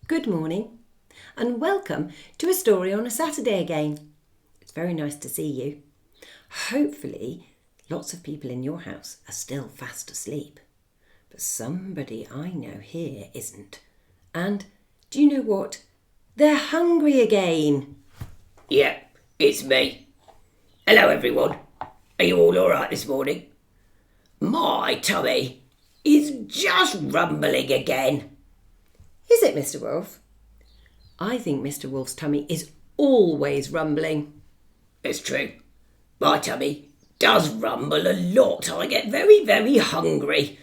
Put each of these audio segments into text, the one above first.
Good morning and welcome to A Story on a Saturday again. It's very nice to see you. Hopefully lots of people in your house are still fast asleep, but somebody I know here isn't. And do you know what? They're hungry again. Yeah, it's me. Hello everyone. Are you all alright this morning? My tummy is just rumbling again. Is it, Mr. Wolf? I think Mr. Wolf's tummy is always rumbling. It's true. My tummy does rumble a lot. I get very, very hungry.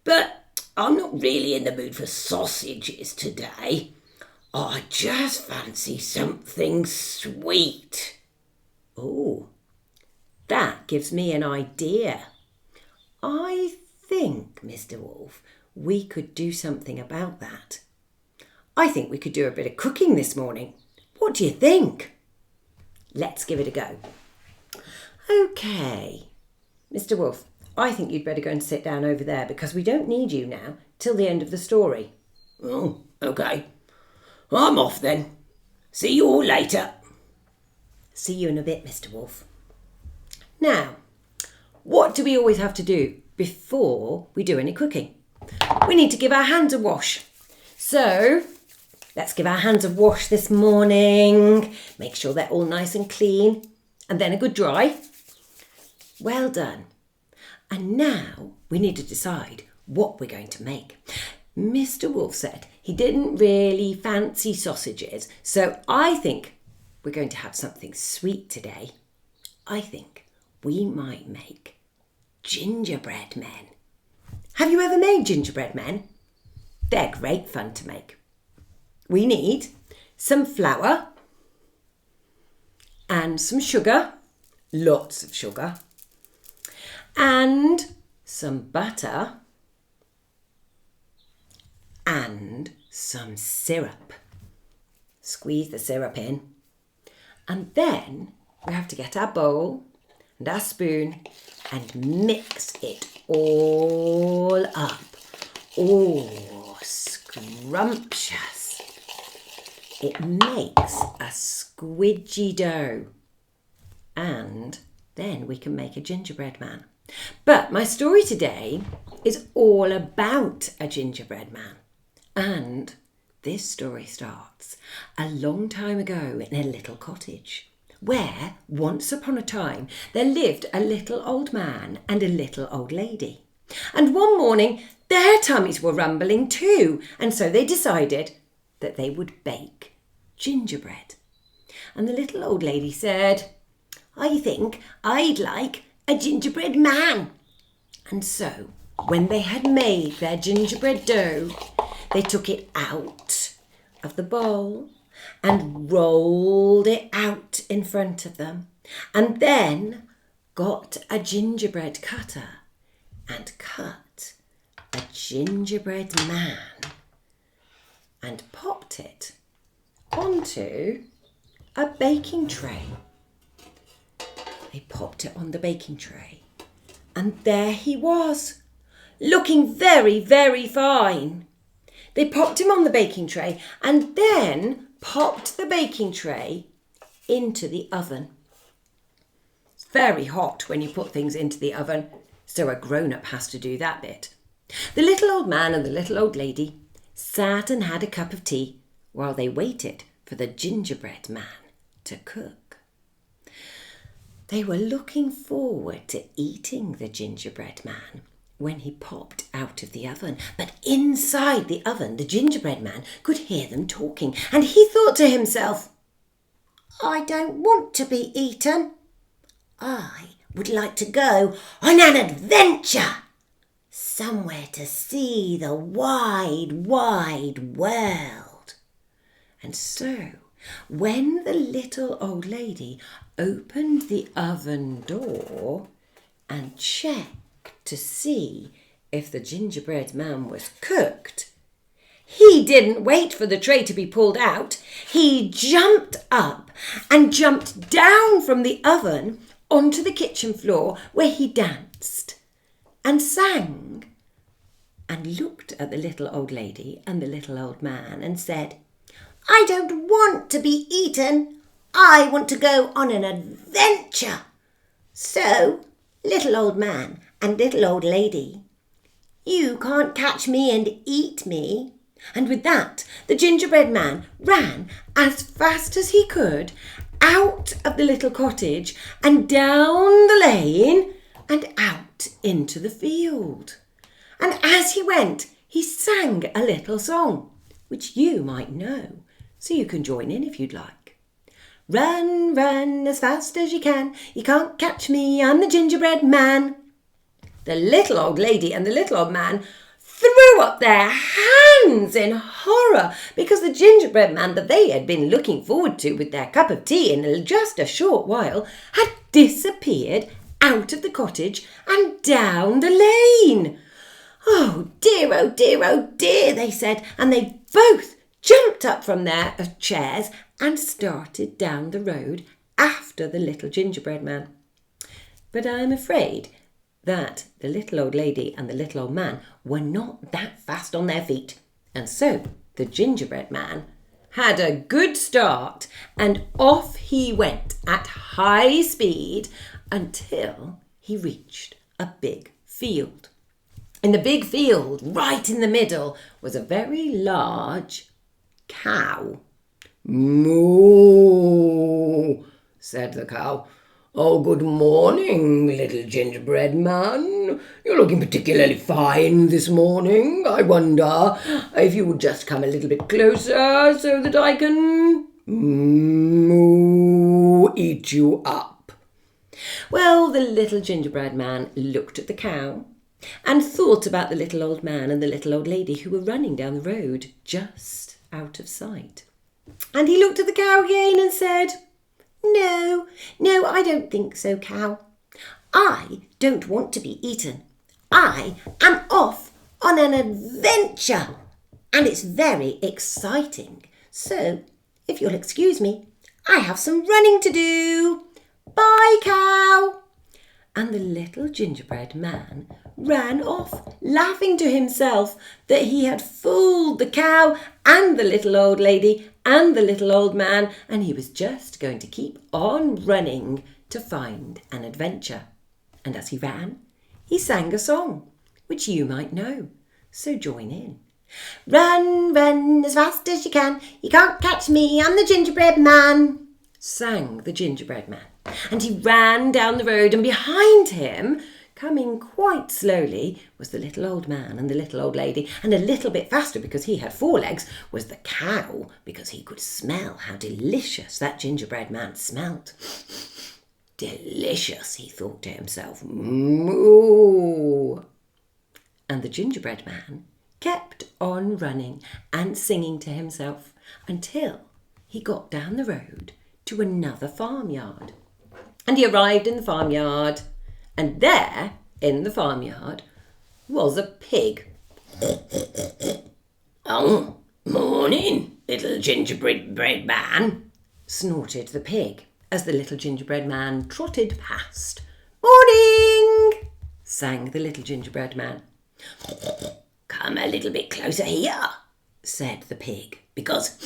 But I'm not really in the mood for sausages today. I just fancy something sweet. Oh, that gives me an idea. I think, Mr. Wolf, we could do something about that. I think we could do a bit of cooking this morning. What do you think? Let's give it a go. OK, Mr. Wolf, I think you'd better go and sit down over there because we don't need you now till the end of the story. Oh, OK. I'm off then. See you all later. See you in a bit, Mr. Wolf. Now, what do we always have to do before we do any cooking? We need to give our hands a wash. So let's give our hands a wash this morning. Make sure they're all nice and clean and then a good dry. Well done. And now we need to decide what we're going to make. Mr. Wolf said he didn't really fancy sausages, so I think we're going to have something sweet today. I think we might make gingerbread men. Have you ever made gingerbread men? They're great fun to make. We need some flour and some sugar, lots of sugar, and some butter and some syrup. Squeeze the syrup in. And then we have to get our bowl and our spoon and mix it all up. Oh, scrumptious. It makes a squidgy dough. And then we can make a gingerbread man. But my story today is all about a gingerbread man. And this story starts a long time ago in a little cottage where, once upon a time, there lived a little old man and a little old lady. And one morning, their tummies were rumbling too, and so they decided that they would bake gingerbread. And the little old lady said, "I think I'd like a gingerbread man." And so, when they had made their gingerbread dough, they took it out of the bowl and rolled it out in front of them, and then got a gingerbread cutter and cut a gingerbread man and popped it onto a baking tray. They popped it on the baking tray, and there he was, looking very, very fine. They popped him on the baking tray and then popped the baking tray into the oven. It's very hot when you put things into the oven, so a grown-up has to do that bit. The little old man and the little old lady sat and had a cup of tea while they waited for the gingerbread man to cook. They were looking forward to eating the gingerbread man when he popped out of the oven. But inside the oven, the gingerbread man could hear them talking, and he thought to himself, "I don't want to be eaten. I would like to go on an adventure, somewhere to see the wide, wide world." And so, when the little old lady opened the oven door and checked to see if the gingerbread man was cooked, he didn't wait for the tray to be pulled out. He jumped up and jumped down from the oven onto the kitchen floor where he danced and sang and looked at the little old lady and the little old man and said, "I don't want to be eaten. I want to go on an adventure. So, little old man and little old lady, you can't catch me and eat me." And with that, the gingerbread man ran as fast as he could out of the little cottage and down the lane and out into the field. And as he went, he sang a little song, which you might know, so you can join in if you'd like. "Run, run as fast as you can. You can't catch me, I'm the gingerbread man." The little old lady and the little old man threw up their hands in horror because the gingerbread man that they had been looking forward to with their cup of tea in just a short while had disappeared out of the cottage and down the lane. "Oh dear, oh dear, oh dear," they said, and they both jumped up from their chairs and started down the road after the little gingerbread man. But I'm afraid that the little old lady and the little old man were not that fast on their feet, and so the gingerbread man had a good start, and off he went at high speed until he reached a big field. In the big field, right in the middle, was a very large cow. "Moo," said the cow. "Oh, good morning, little gingerbread man. You're looking particularly fine this morning. I wonder if you would just come a little bit closer so that I can eat you up." Well, the little gingerbread man looked at the cow and thought about the little old man and the little old lady who were running down the road just out of sight. And he looked at the cow again and said, No, I don't think so, cow. I don't want to be eaten. I am off on an adventure, and it's very exciting. So, if you'll excuse me, I have some running to do. Bye, cow." And the little gingerbread man ran off, laughing to himself that he had fooled the cow and the little old lady and the little old man, and he was just going to keep on running to find an adventure. And as he ran, he sang a song, which you might know, so join in. "Run, run as fast as you can. You can't catch me, I'm the gingerbread man," sang the gingerbread man. And he ran down the road, and behind him, coming quite slowly, was the little old man and the little old lady, and a little bit faster because he had 4 legs was the cow, because he could smell how delicious that gingerbread man smelt. "Delicious," he thought to himself. "Moo." And the gingerbread man kept on running and singing to himself until he got down the road to another farmyard. And he arrived in the farmyard, and there, in the farmyard, was a pig. "Oh, morning, little gingerbread man," snorted the pig as the little gingerbread man trotted past. "Morning," sang the little gingerbread man. "Come a little bit closer here," said the pig, "because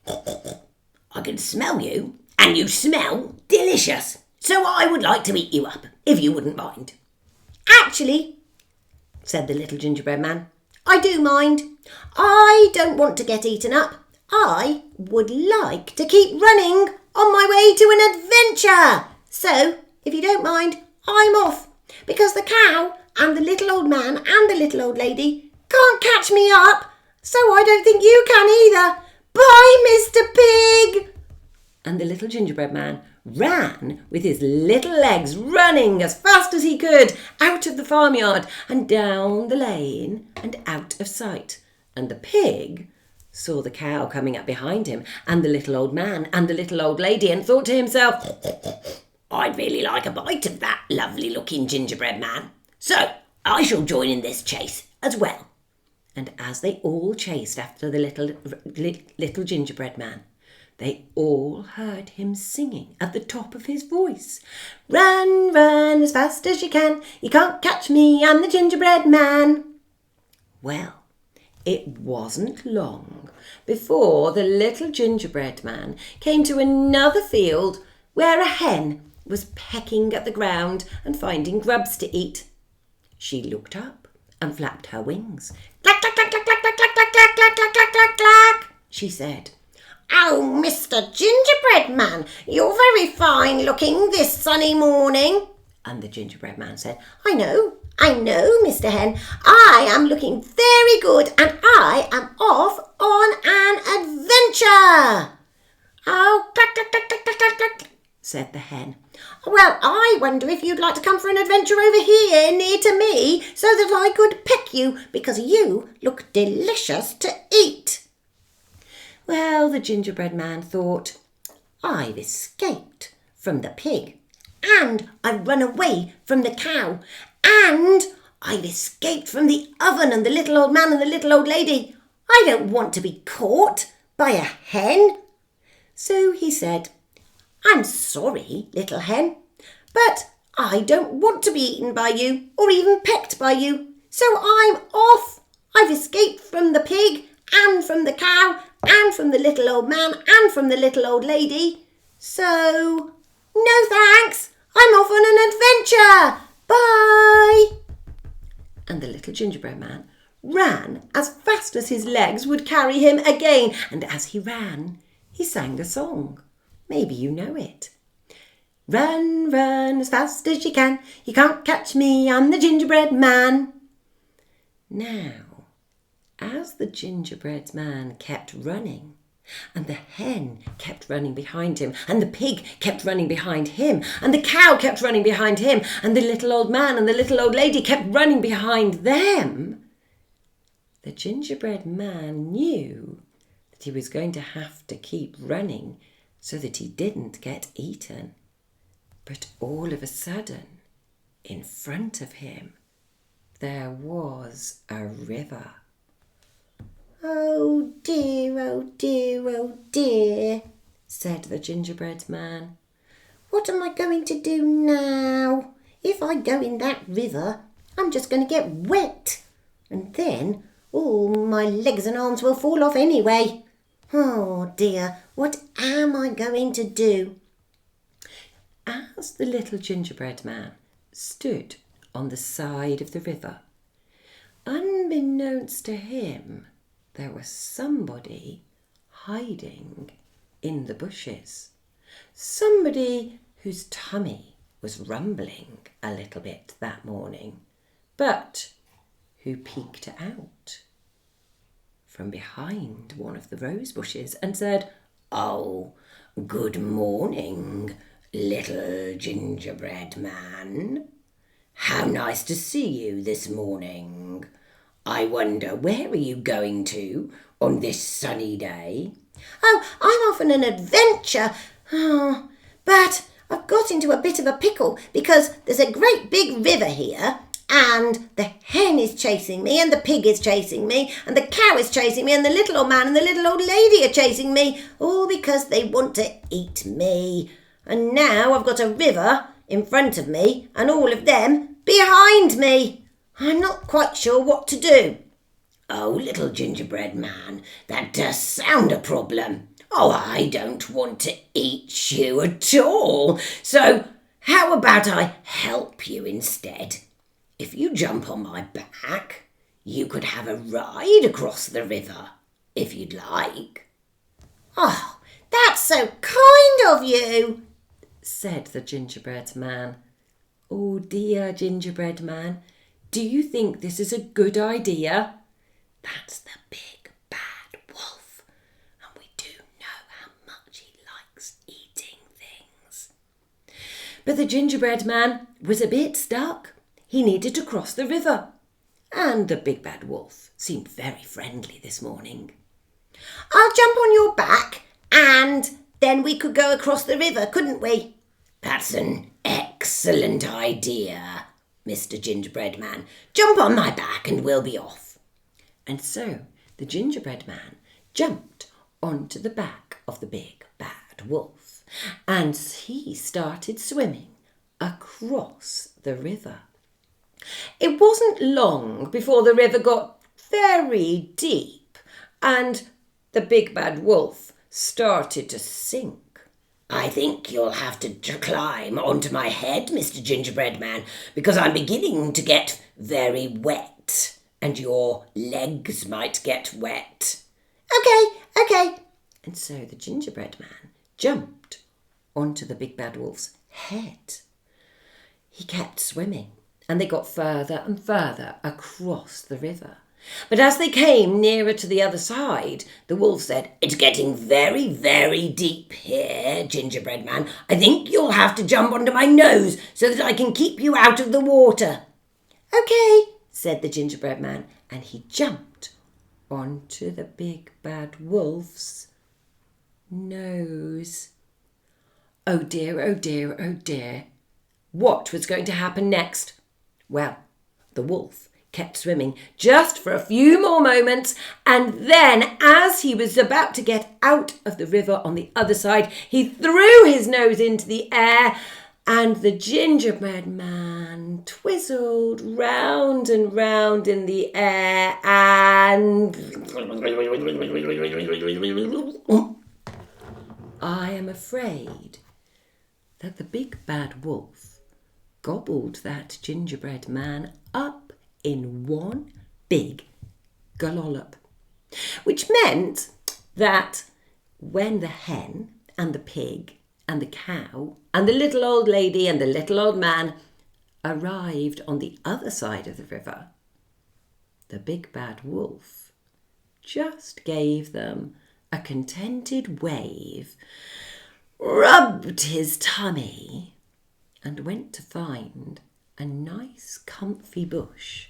I can smell you, and you smell delicious. So I would like to eat you up, if you wouldn't mind." "Actually," said the little gingerbread man, "I do mind. I don't want to get eaten up. I would like to keep running on my way to an adventure. So, if you don't mind, I'm off, because the cow and the little old man and the little old lady can't catch me up, so I don't think you can either. Bye, Mr. Pig." And the little gingerbread man ran with his little legs, running as fast as he could out of the farmyard and down the lane and out of sight. And the pig saw the cow coming up behind him and the little old man and the little old lady, and thought to himself, "I'd really like a bite of that lovely looking gingerbread man. So I shall join in this chase as well." And as they all chased after the little gingerbread man, they all heard him singing at the top of his voice. "Run, run as fast as you can. You can't catch me, I'm the gingerbread man." Well, it wasn't long before the little gingerbread man came to another field where a hen was pecking at the ground and finding grubs to eat. She looked up and flapped her wings. "Clack, clack, clack, clack, clack, clack, clack, clack, clack, clack, clack, clack, clack, clack," she said. "Oh, Mr. Gingerbread Man, you're very fine looking this sunny morning." And the gingerbread man said, I know, Mr. Hen. I am looking very good and I am off on an adventure." "Oh, clack, clack, clack, clack, clack, clack, clack," said the hen. "Well, I wonder if you'd like to come for an adventure over here near to me so that I could peck you because you look delicious to eat." Well, the gingerbread man thought, "I've escaped from the pig, And I've run away from the cow. And I've escaped from the oven and the little old man and the little old lady. I don't want to be caught by a hen." So he said, "I'm sorry, little hen, but I don't want to be eaten by you or even pecked by you. So I'm off. I've escaped from the pig and from the cow and from the little old man and from the little old lady. So no thanks. I'm off on an adventure. Bye." and the little gingerbread man ran as fast as his legs would carry him again. And as he ran, he sang a song. Maybe you know it. "Run, run as fast as you can. You can't catch me, I'm the gingerbread man." Now, as the gingerbread man kept running, and the hen kept running behind him, and the pig kept running behind him, and the cow kept running behind him, and the little old man and the little old lady kept running behind them, the gingerbread man knew that he was going to have to keep running so that he didn't get eaten. But all of a sudden, in front of him, there was a river. "Oh dear, oh dear, oh dear," said the gingerbread man. "What am I going to do now? If I go in that river, I'm just going to get wet. And then all my legs and arms will fall off anyway. Oh dear, what am I going to do?" As the little gingerbread man stood on the side of the river, unbeknownst to him, there was somebody hiding in the bushes. Somebody whose tummy was rumbling a little bit that morning, but who peeked out from behind one of the rose bushes and said, "Oh, good morning, little gingerbread man. How nice to see you this morning. I wonder, where are you going to on this sunny day?" "Oh, I'm off on an adventure. But I've got into a bit of a pickle because there's a great big river here and the hen is chasing me and the pig is chasing me and the cow is chasing me and the little old man and the little old lady are chasing me, all because they want to eat me. And now I've got a river in front of me and all of them behind me. I'm not quite sure what to do." "Oh, little gingerbread man, that does sound a problem. Oh, I don't want to eat you at all. So how about I help you instead? If you jump on my back, you could have a ride across the river, if you'd like." "Oh, that's so kind of you," said the gingerbread man. "Oh dear, gingerbread man, do you think this is a good idea? That's the big bad wolf, and we do know how much he likes eating things." But the gingerbread man was a bit stuck. He needed to cross the river, and the big bad wolf seemed very friendly this morning. "I'll jump on your back and then we could go across the river, couldn't we?" "That's an excellent idea, Mr. Gingerbread Man. Jump on my back and we'll be off." And so the gingerbread man jumped onto the back of the big bad wolf, and he started swimming across the river. It wasn't long before the river got very deep, and the big bad wolf started to sink. I think you'll have to climb onto my head, Mr. Gingerbread Man, because I'm beginning to get very wet, and your legs might get wet. Okay. And so the gingerbread man jumped onto the big bad wolf's head. He kept swimming, and they got further and further across the river. But as they came nearer to the other side, the wolf said, It's getting very, very deep here, Gingerbread Man. I think you'll have to jump onto my nose so that I can keep you out of the water. Okay, said the gingerbread man, and he jumped onto the big bad wolf's nose. Oh dear, oh dear, oh dear. What was going to happen next? Well, the wolf kept swimming just for a few more moments, and then as he was about to get out of the river on the other side, he threw his nose into the air, and the gingerbread man twizzled round and round in the air, and I am afraid that the big bad wolf gobbled that gingerbread man up in one big gallop, which meant that when the hen and the pig and the cow and the little old lady and the little old man arrived on the other side of the river, the big bad wolf just gave them a contented wave, rubbed his tummy, and went to find a nice comfy bush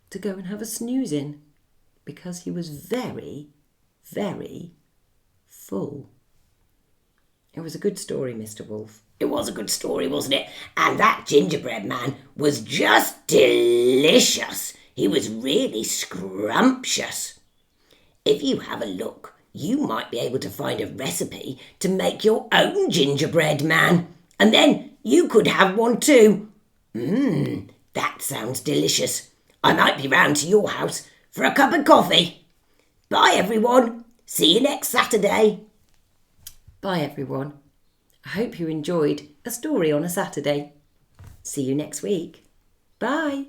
to go and have a snooze in, because he was very, very full. It was a good story, Mr. Wolf. It was a good story, wasn't it? And that gingerbread man was just delicious. He was really scrumptious. If you have a look, you might be able to find a recipe to make your own gingerbread man. And then you could have one too. That sounds delicious. I might be round to your house for a cup of coffee. Bye, everyone. See you next Saturday. Bye, everyone. I hope you enjoyed A Story on a Saturday. See you next week. Bye.